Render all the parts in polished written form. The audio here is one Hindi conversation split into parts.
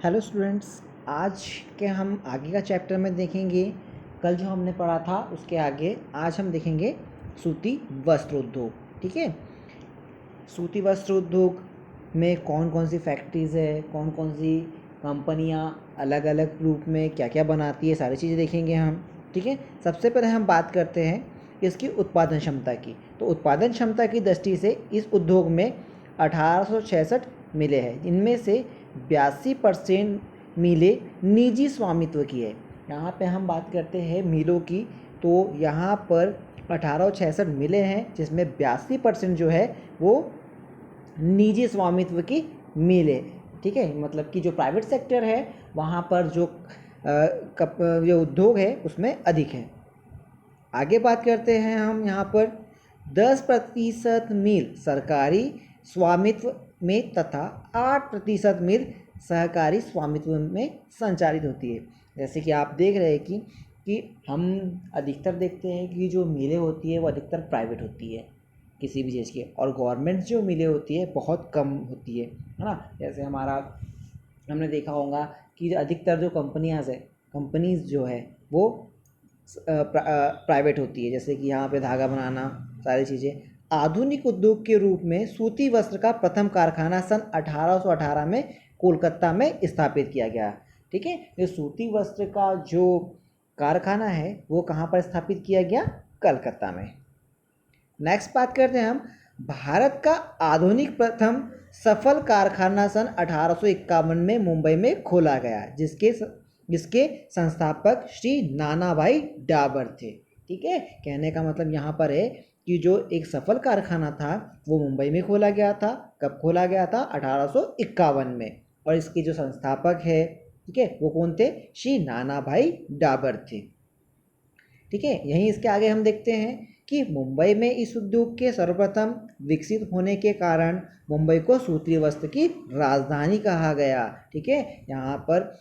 हेलो स्टूडेंट्स, आज के हम आगे का चैप्टर में देखेंगे। कल जो हमने पढ़ा था उसके आगे आज हम देखेंगे सूती वस्त्र उद्योग। ठीक है, सूती वस्त्र उद्योग में कौन कौन सी फैक्ट्रीज़ है, कौन कौन सी कंपनियां अलग अलग रूप में क्या क्या बनाती है, सारी चीज़ें देखेंगे हम। ठीक है, सबसे पहले हम बात करते हैं इसकी उत्पादन क्षमता की। तो उत्पादन क्षमता की दृष्टि से इस उद्योग में 1866 मिले हैं, इनमें से 82% मिलें निजी स्वामित्व की है। यहाँ पे हम बात करते हैं मिलों की, तो यहाँ पर 1866 मिले हैं जिसमें 82% जो है वो निजी स्वामित्व की मिल है। ठीक है, मतलब कि जो प्राइवेट सेक्टर है वहाँ पर जो उद्योग है उसमें अधिक है। आगे बात करते हैं हम यहाँ पर 10% मिल सरकारी स्वामित्व में तथा 8% मिल सहकारी स्वामित्व में संचालित होती है। जैसे कि आप देख रहे हैं कि हम अधिकतर देखते हैं कि जो मिलें होती है वो अधिकतर प्राइवेट होती है किसी भी चीज़ की, और गवर्नमेंट जो मिलें होती है बहुत कम होती है ना। जैसे हमने देखा होगा कि अधिकतर जो कंपनीज जो है वो प्राइवेट होती है। जैसे कि यहाँ पे धागा बनाना, सारी चीज़ें। आधुनिक उद्योग के रूप में सूती वस्त्र का प्रथम कारखाना सन 1818 में कोलकाता में स्थापित किया गया। ठीक है, ये सूती वस्त्र का जो कारखाना है वो कहाँ पर स्थापित किया गया? कलकत्ता में। नेक्स्ट बात करते हैं हम, भारत का आधुनिक प्रथम सफल कारखाना सन 1851 में मुंबई में खोला गया, जिसके संस्थापक श्री नानाभाई डाबर थे। ठीक है, कहने का मतलब यहाँ पर है कि जो एक सफल कारखाना था वो मुंबई में खोला गया था। कब खोला गया था? 1851 में। और इसके जो संस्थापक है, ठीक है, वो कौन थे? श्री नानाभाई डाबर थे। ठीक है, यहीं इसके आगे हम देखते हैं कि मुंबई में इस उद्योग के सर्वप्रथम विकसित होने के कारण मुंबई को सूती वस्त्र की राजधानी कहा गया। ठीक है, यहाँ पर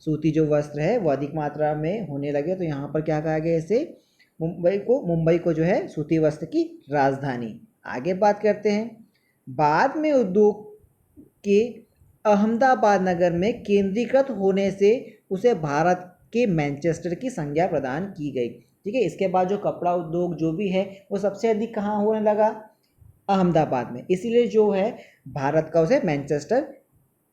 सूती जो वस्त्र है वो अधिक मात्रा में होने लगे, तो यहाँ पर क्या कहा गया? इसे मुंबई को जो है सूती वस्त्र की राजधानी। आगे बात करते हैं, बाद में उद्योग के अहमदाबाद नगर में केंद्रीकृत होने से उसे भारत के मैनचेस्टर की संज्ञा प्रदान की गई। ठीक है, इसके बाद जो कपड़ा उद्योग जो भी है वो सबसे अधिक कहाँ होने लगा? अहमदाबाद में। इसीलिए जो है भारत का उसे मैनचेस्टर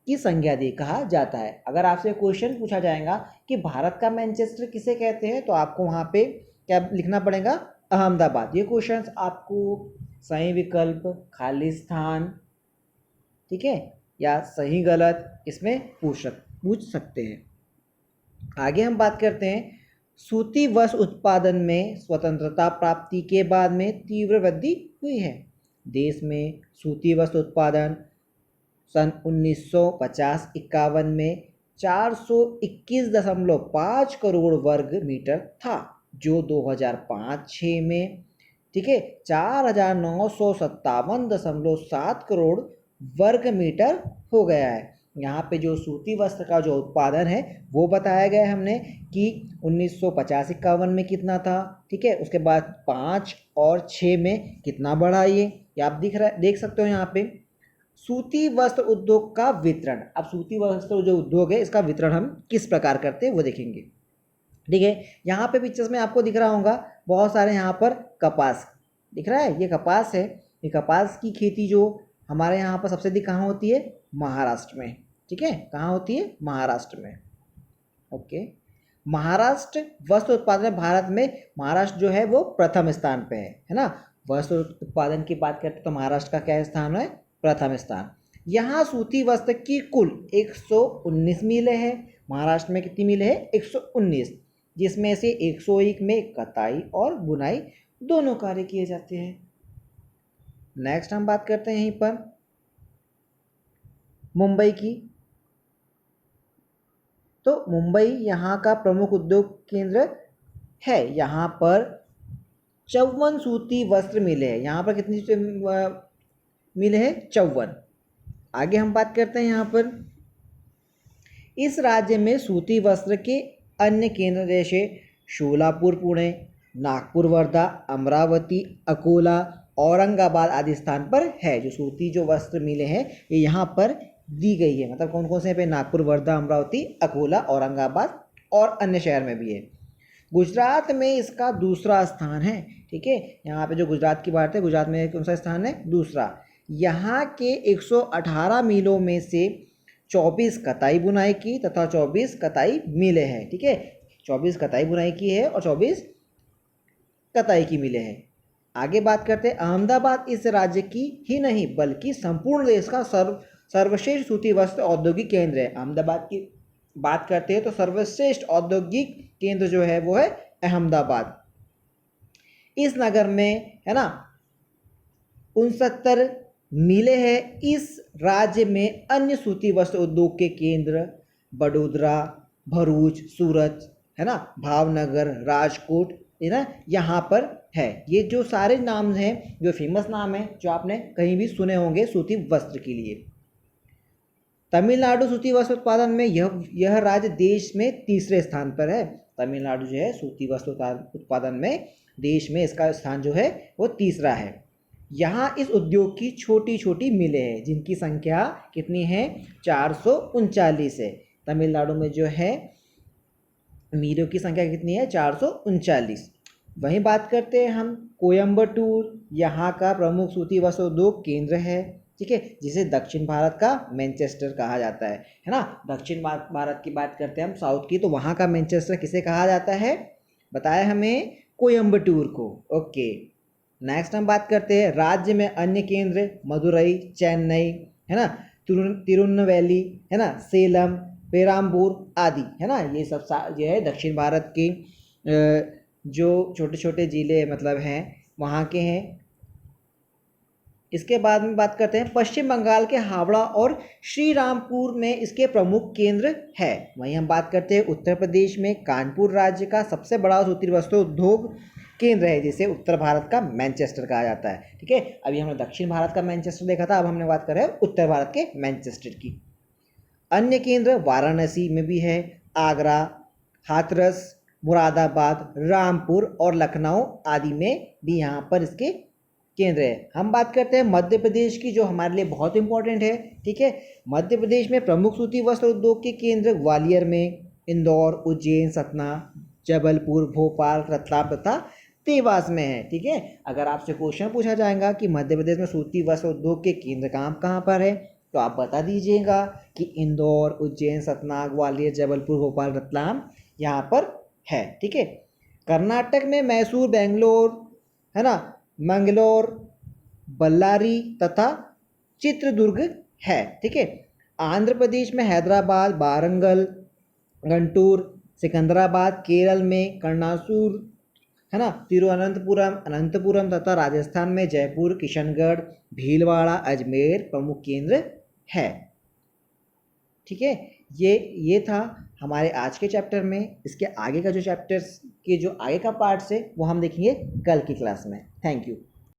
की संज्ञा दी कहा जाता है। अगर आपसे क्वेश्चन पूछा जाएगा कि भारत का मैनचेस्टर किसे कहते हैं, तो आपको वहाँ पे क्या लिखना पड़ेगा? अहमदाबाद। ये क्वेश्चन आपको सही विकल्प, खालिस्तान, ठीक है, या सही गलत इसमें पूछ सकते हैं। आगे हम बात करते हैं, सूती वस्त्र उत्पादन में स्वतंत्रता प्राप्ति के बाद में तीव्र वृद्धि हुई है। देश में सूती वस्त्र उत्पादन सन 1950-51 में 421.5 करोड़ वर्ग मीटर था, जो 2005-06 में, ठीक है, 4957.7 करोड़ वर्ग मीटर हो गया है। यहाँ पे जो सूती वस्त्र का जो उत्पादन है वो बताया गया है हमने कि 1950-51 में कितना था। ठीक है, उसके बाद 5 और 6 में कितना बढ़ा, ये आप देख सकते हो यहाँ पे। सूती वस्त्र उद्योग का वितरण। अब सूती वस्त्र जो उद्योग है इसका वितरण हम किस प्रकार करते हैं वो देखेंगे। ठीक है, यहाँ पे पिक्चर्स में आपको दिख रहा होगा बहुत सारे यहाँ पर कपास दिख रहा है। ये कपास है। ये कपास की खेती जो हमारे यहाँ पर सबसे अधिक कहाँ होती है? महाराष्ट्र में। ठीक है, कहाँ होती है? महाराष्ट्र में। ओके, महाराष्ट्र वस्त्र उत्पादन भारत में महाराष्ट्र जो है वो प्रथम स्थान पे है ना। वस्त्र उत्पादन की बात करते तो महाराष्ट्र का क्या स्थान है? प्रथम स्थान। यहाँ सूती वस्त्र की कुल 119 मिलें हैं। महाराष्ट्र में कितनी मिलें हैं? 119, जिसमें से 101 में कताई और बुनाई दोनों कार्य किए जाते हैं। नेक्स्ट हम बात करते हैं यहीं पर मुंबई की। तो मुंबई यहाँ का प्रमुख उद्योग केंद्र है। यहाँ पर 54 सूती वस्त्र मिले हैं। यहाँ पर कितनी मिले हैं? 54। आगे हम बात करते हैं यहाँ पर, इस राज्य में सूती वस्त्र के अन्य केंद्र जैसे शोलापुर, पुणे, नागपुर, वर्धा, अमरावती, अकोला, औरंगाबाद आदि स्थान पर है। जो सूती जो वस्त्र मिले हैं ये यहाँ पर दी गई है। मतलब कौन कौन से पे, नागपुर, वर्धा, अमरावती, अकोला, औरंगाबाद और अन्य शहर में भी है। गुजरात में इसका दूसरा स्थान है। ठीक है, यहाँ पे जो गुजरात की बात है, गुजरात में कौन सा स्थान है? दूसरा। यहाँ के 118 मिलों में से 24 कताई बुनाई की तथा 24 कताई मिलें हैं। ठीक है, 24 कताई बुनाई की है और 24 कताई की मिलें हैं। आगे बात करते हैं, अहमदाबाद इस राज्य की ही नहीं बल्कि संपूर्ण देश का सर्वश्रेष्ठ सूती वस्त्र औद्योगिक केंद्र है। अहमदाबाद की बात करते हैं तो सर्वश्रेष्ठ औद्योगिक केंद्र जो है वो है अहमदाबाद। इस नगर में है ना 69 मिलें हैं। इस राज्य में अन्य सूती वस्त्र उद्योग के केंद्र बड़ोदरा, भरूच, सूरत, है ना, भावनगर, राजकोट, है ना, यहाँ पर है। ये जो सारे नाम हैं, जो फेमस नाम हैं, जो आपने कहीं भी सुने होंगे सूती वस्त्र के लिए। तमिलनाडु सूती वस्त्र उत्पादन में यह राज्य देश में तीसरे स्थान पर है। तमिलनाडु जो है सूती वस्त्र उत्पादन में देश में इसका स्थान जो है वो तीसरा है। यहाँ इस उद्योग की छोटी छोटी मिलें हैं जिनकी संख्या कितनी है? 439 है। तमिलनाडु में जो है मिलों की संख्या कितनी है? 439। वहीं बात करते हैं हम कोयम्बटूर, यहाँ का प्रमुख सूती वस्त्र उद्योग केंद्र है। ठीक है, जिसे दक्षिण भारत का मैनचेस्टर कहा जाता है ना। दक्षिण भारत की बात करते हैं हम, साउथ की, तो वहाँ का मैनचेस्टर किसे कहा जाता है? बताया हमें, कोयम्बटूर को। ओके, नेक्स्ट हम बात करते हैं राज्य में अन्य केंद्र, मदुरई, चेन्नई, है ना, तिरुनेलवेली, है ना, सेलम, पेराम्बूर आदि, है ना। ये सब जो है दक्षिण भारत के जो छोटे छोटे जिले मतलब हैं वहाँ के हैं। इसके बाद में बात करते हैं पश्चिम बंगाल के हावड़ा और श्रीरामपुर में इसके प्रमुख केंद्र है। वहीं हम बात करते हैं उत्तर प्रदेश में कानपुर राज्य का सबसे बड़ा सूती वस्त्र उद्योग केंद्र है, जिसे उत्तर भारत का मैनचेस्टर कहा जाता है। ठीक है, अभी हमने दक्षिण भारत का मैनचेस्टर देखा था, अब हमने बात कर रहे हैं उत्तर भारत के मैनचेस्टर की। अन्य केंद्र वाराणसी में भी है, आगरा, हाथरस, मुरादाबाद, रामपुर और लखनऊ आदि में भी यहाँ पर इसके केंद्र है। हम बात करते हैं मध्य प्रदेश की, जो हमारे लिए बहुत इंपॉर्टेंट है। ठीक है, मध्य प्रदेश में प्रमुख सूती वस्त्र उद्योग के केंद्र ग्वालियर में, इंदौर, उज्जैन, सतना, जबलपुर, भोपाल, रतलाम तथा देवास में है। ठीक है, अगर आपसे क्वेश्चन पूछा जाएगा कि मध्य प्रदेश में सूती वस्त्र उद्योग के केंद्र कहाँ पर है, तो आप बता दीजिएगा कि इंदौर, उज्जैन, सतना, ग्वालियर, जबलपुर, भोपाल, रतलाम यहाँ पर है। ठीक है, कर्नाटक में मैसूर, बेंगलोर, है ना, मंगलोर, बल्लारी तथा चित्रदुर्ग है। ठीक है, आंध्र प्रदेश में हैदराबाद, वारंगल, गंटूर, सिकंदराबाद, केरल में कर्नासूर, है ना, तिरुवनंतपुरम, अनंतपुरम तथा राजस्थान में जयपुर, किशनगढ़, भीलवाड़ा, अजमेर प्रमुख केंद्र है। ठीक है, ये था हमारे आज के चैप्टर में। इसके आगे का जो चैप्टर्स के जो आगे का पार्ट्स है वो हम देखेंगे कल की क्लास में। Thank you.